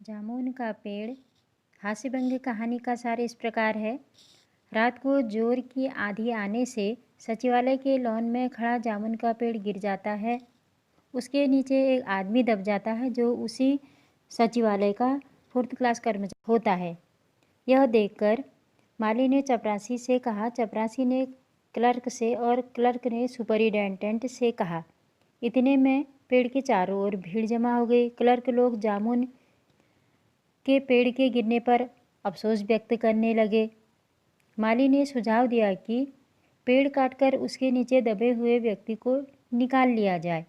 जामुन का पेड़। हास्यव्यंग्य कहानी का सार इस प्रकार है। रात को जोर की आंधी आने से सचिवालय के लॉन में खड़ा जामुन का पेड़ गिर जाता है। उसके नीचे एक आदमी दब जाता है जो उसी सचिवालय का 4th क्लास कर्मचारी होता है। यह देखकर माली ने चपरासी से कहा। चपरासी ने क्लर्क से और क्लर्क ने सुपरिटेंडेंट से कहा। इतने में पेड़ के चारों ओर भीड़ जमा हो गई। क्लर्क लोग जामुन के पेड़ के गिरने पर अफसोस व्यक्त करने लगे। माली ने सुझाव दिया कि पेड़ काटकर उसके नीचे दबे हुए व्यक्ति को निकाल लिया जाए।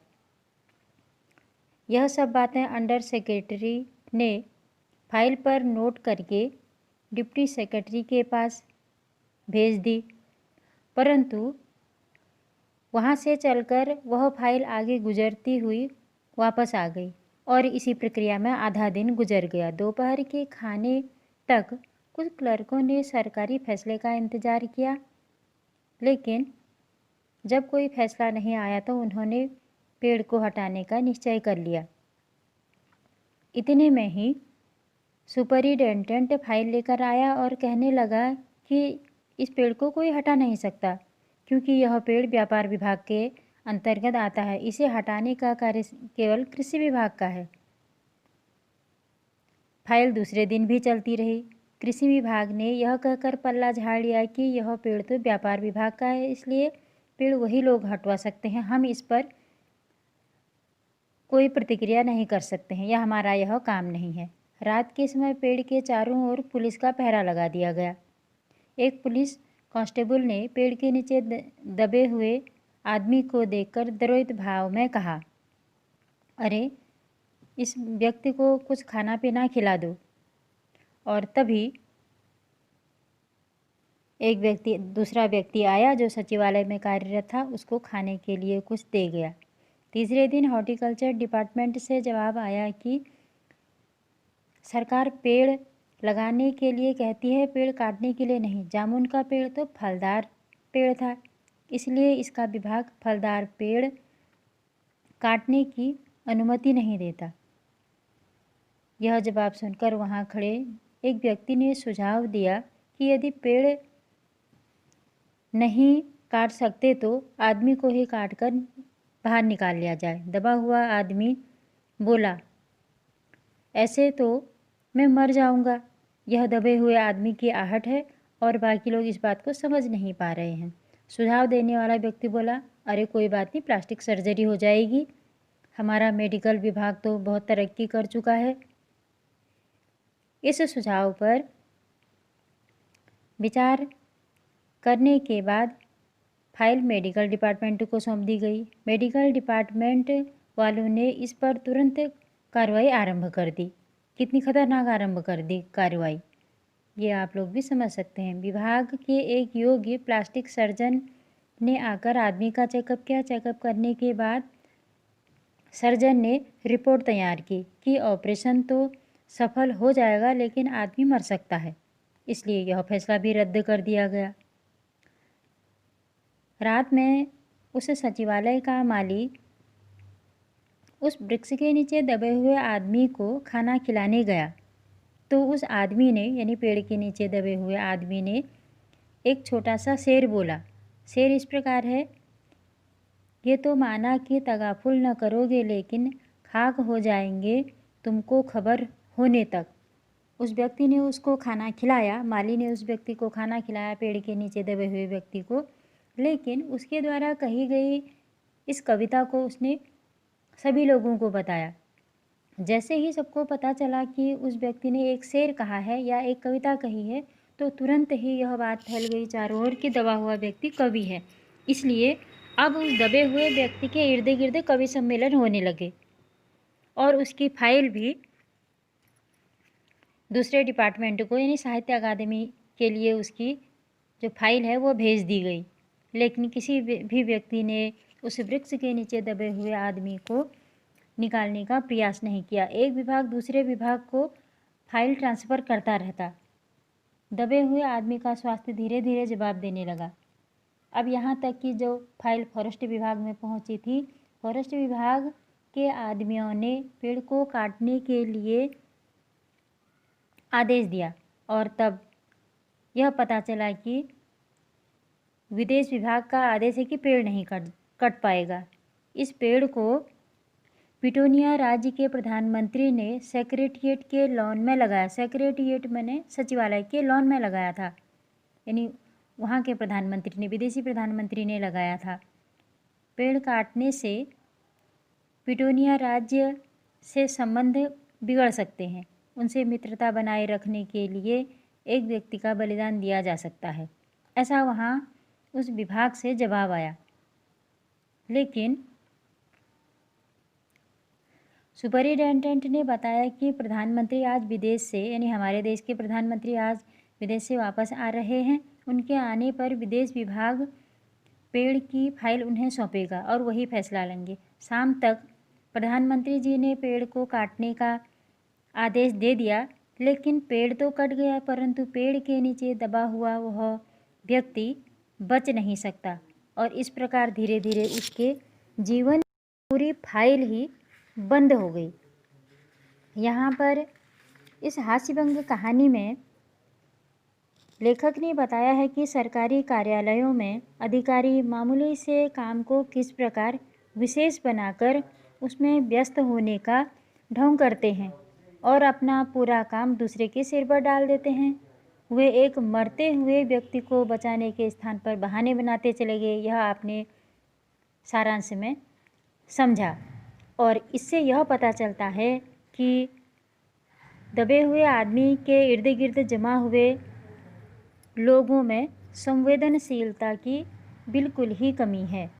यह सब बातें अंडर सेक्रेटरी ने फाइल पर नोट करके डिप्टी सेक्रेटरी के पास भेज दी, परंतु वहाँ से चलकर वह फाइल आगे गुजरती हुई वापस आ गई और इसी प्रक्रिया में आधा दिन गुजर गया। दोपहर के खाने तक कुछ क्लर्कों ने सरकारी फैसले का इंतज़ार किया, लेकिन जब कोई फैसला नहीं आया तो उन्होंने पेड़ को हटाने का निश्चय कर लिया। इतने में ही सुपरिटेंडेंट फाइल लेकर आया और कहने लगा कि इस पेड़ को कोई हटा नहीं सकता क्योंकि यह पेड़ व्यापार विभाग के अंतर्गत आता है। इसे हटाने का कार्य केवल कृषि विभाग का है। फाइल दूसरे दिन भी चलती रही। कृषि विभाग ने यह कहकर पल्ला झाड़ लिया कि यह पेड़ तो व्यापार विभाग का है, इसलिए पेड़ वही लोग हटवा सकते हैं, हम इस पर कोई प्रतिक्रिया नहीं कर सकते हैं, यह काम नहीं है। रात के समय पेड़ के चारों ओर पुलिस का पहरा लगा दिया गया। एक पुलिस कांस्टेबल ने पेड़ के नीचे दबे हुए आदमी को देखकर द्वैत भाव में कहा, अरे इस व्यक्ति को कुछ खाना पीना खिला दो। और तभी दूसरा व्यक्ति आया जो सचिवालय में कार्यरत था, उसको खाने के लिए कुछ दे गया। तीसरे दिन हॉर्टिकल्चर डिपार्टमेंट से जवाब आया कि सरकार पेड़ लगाने के लिए कहती है, पेड़ काटने के लिए नहीं। जामुन का पेड़ तो फलदार पेड़ था, इसलिए इसका विभाग फलदार पेड़ काटने की अनुमति नहीं देता। यह जवाब सुनकर वहाँ खड़े एक व्यक्ति ने सुझाव दिया कि यदि पेड़ नहीं काट सकते तो आदमी को ही काटकर बाहर निकाल लिया जाए। दबा हुआ आदमी बोला, ऐसे तो मैं मर जाऊंगा। यह दबे हुए आदमी की आहट है और बाकी लोग इस बात को समझ नहीं पा रहे हैं। सुझाव देने वाला व्यक्ति बोला, अरे कोई बात नहीं, प्लास्टिक सर्जरी हो जाएगी, हमारा मेडिकल विभाग तो बहुत तरक्की कर चुका है। इस सुझाव पर विचार करने के बाद फाइल मेडिकल डिपार्टमेंट को सौंप दी गई। मेडिकल डिपार्टमेंट वालों ने इस पर तुरंत कार्रवाई आरंभ कर दी। कितनी खतरनाक आरंभ कर दी कार्रवाई, ये आप लोग भी समझ सकते हैं। विभाग के एक योग्य प्लास्टिक सर्जन ने आकर आदमी का चेकअप किया। चेकअप करने के बाद सर्जन ने रिपोर्ट तैयार की कि ऑपरेशन तो सफल हो जाएगा लेकिन आदमी मर सकता है, इसलिए यह फैसला भी रद्द कर दिया गया। रात में उस सचिवालय का माली उस वृक्ष के नीचे दबे हुए आदमी को खाना खिलाने गया तो उस आदमी ने, यानी पेड़ के नीचे दबे हुए आदमी ने, एक छोटा सा शेर बोला। शेर इस प्रकार है, ये तो माना कि तगाफुल न करोगे लेकिन खाक हो जाएंगे तुमको खबर होने तक। उस व्यक्ति ने उसको खाना खिलाया, माली ने उस व्यक्ति को खाना खिलाया, पेड़ के नीचे दबे हुए व्यक्ति को, लेकिन उसके द्वारा कही गई इस कविता को उसने सभी लोगों को बताया। जैसे ही सबको पता चला कि उस व्यक्ति ने एक शेर कहा है या एक कविता कही है, तो तुरंत ही यह बात फैल गई चारों ओर कि दबा हुआ व्यक्ति कवि है। इसलिए अब उस दबे हुए व्यक्ति के इर्द गिर्द कवि सम्मेलन होने लगे और उसकी फाइल भी दूसरे डिपार्टमेंट को, यानी साहित्य अकादमी के लिए उसकी जो फाइल है वो भेज दी गई। लेकिन किसी भी व्यक्ति ने उस वृक्ष के नीचे दबे हुए आदमी को निकालने का प्रयास नहीं किया। एक विभाग दूसरे विभाग को फाइल ट्रांसफ़र करता रहता। दबे हुए आदमी का स्वास्थ्य धीरे धीरे जवाब देने लगा। अब यहाँ तक कि जो फाइल फॉरेस्ट विभाग में पहुँची थी, फॉरेस्ट विभाग के आदमियों ने पेड़ को काटने के लिए आदेश दिया और तब यह पता चला कि विदेश विभाग का आदेश है कि पेड़ नहीं कट पाएगा। इस पेड़ को पिटोनिया राज्य के प्रधानमंत्री ने सेक्रेटेरिएट के लॉन में लगाया। सेक्रेटेरिएट मैंने सचिवालय के लॉन में लगाया था, यानी वहाँ के प्रधानमंत्री ने, विदेशी प्रधानमंत्री ने लगाया था। पेड़ काटने से पिटोनिया राज्य से संबंध बिगड़ सकते हैं। उनसे मित्रता बनाए रखने के लिए एक व्यक्ति का बलिदान दिया जा सकता है, ऐसा वहाँ उस विभाग से जवाब आया। लेकिन सुपरिटेंडेंट ने बताया कि प्रधानमंत्री आज विदेश से, यानी हमारे देश के प्रधानमंत्री आज विदेश से वापस आ रहे हैं। उनके आने पर विदेश विभाग पेड़ की फाइल उन्हें सौंपेगा और वही फैसला लेंगे। शाम तक प्रधानमंत्री जी ने पेड़ को काटने का आदेश दे दिया, लेकिन पेड़ तो कट गया, परंतु पेड़ के नीचे दबा हुआ वह व्यक्ति बच नहीं सकता और इस प्रकार धीरे धीरे उसके जीवन पूरी फाइल ही बंद हो गई। यहाँ पर इस हास्यभंग कहानी में लेखक ने बताया है कि सरकारी कार्यालयों में अधिकारी मामूली से काम को किस प्रकार विशेष बनाकर उसमें व्यस्त होने का ढोंग करते हैं और अपना पूरा काम दूसरे के सिर पर डाल देते हैं। वे एक मरते हुए व्यक्ति को बचाने के स्थान पर बहाने बनाते चले गए। यह आपने सारांश में समझा और इससे यह पता चलता है कि दबे हुए आदमी के इर्द गिर्द जमा हुए लोगों में संवेदनशीलता की बिल्कुल ही कमी है।